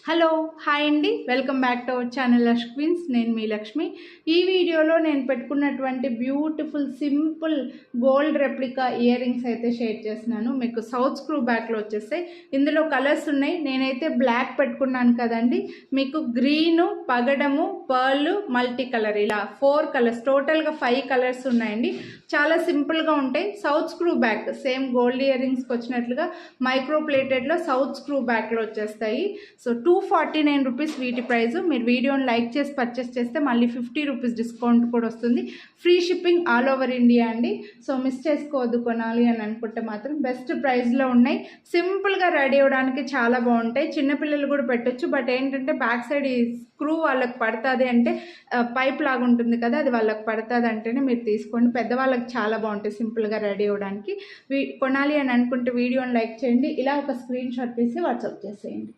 Hello hi అండి, welcome back to our channel లక్ష్మీన్స్. నేను మీ లక్ష్మి. ఈ వీడియోలో నేను పెట్టుకున్నటువంటి beautiful simple gold replica earrings అయితే షేర్ చేస్తున్నాను. మీకు సౌత్ స్క్రూ బ్యాక్లో వచ్చేస్తాయి. ఇందులో కలర్స్ ఉన్నాయి. నేనైతే బ్లాక్ పెట్టుకున్నాను కదండి. మీకు గ్రీను, పగడము, పర్ల్, మల్టీ కలర్, ఇలా 4 కలర్స్, టోటల్గా 5 కలర్స్ ఉన్నాయండి. చాలా సింపుల్గా ఉంటాయి. South screw back, same gold ఇయర్ రింగ్స్కి వచ్చినట్లుగా మైక్రో ప్లేటెడ్లో సౌత్ స్క్రూ బ్యాక్లో వచ్చేస్తాయి. సో 249 రూపీస్ వీటి ప్రైస్. మీరు వీడియోని లైక్ చేసి పర్చేస్ చేస్తే మళ్ళీ 50 రూపీస్ డిస్కౌంట్ కూడా వస్తుంది. Free shipping all over India అండి. సో మిస్ చేసుకోవద్దు, కొనాలి అని అనుకుంటే మాత్రం బెస్ట్ ప్రైస్లో ఉన్నాయి. సింపుల్గా రెడీ అవ్వడానికి చాలా బాగుంటాయి. చిన్నపిల్లలు కూడా పెట్టచ్చు. బట్ ఏంటంటే బ్యాక్ సైడ్ ఈ స్క్రూ వాళ్ళకి పడుతుంది అంటే పైప్ లాగా ఉంటుంది కదా, అది వాళ్ళకి పడుతుంది అంటేనే మీరు తీసుకోండి. పెద్దవాళ్ళకి చాలా బాగుంటాయి సింపుల్గా రెడీ అవ్వడానికి. కొనాలి అని అనుకుంటే వీడియోని లైక్ చేయండి. ఇలా ఒక స్క్రీన్ షాట్ తీసి వాట్సాప్ చేసేయండి.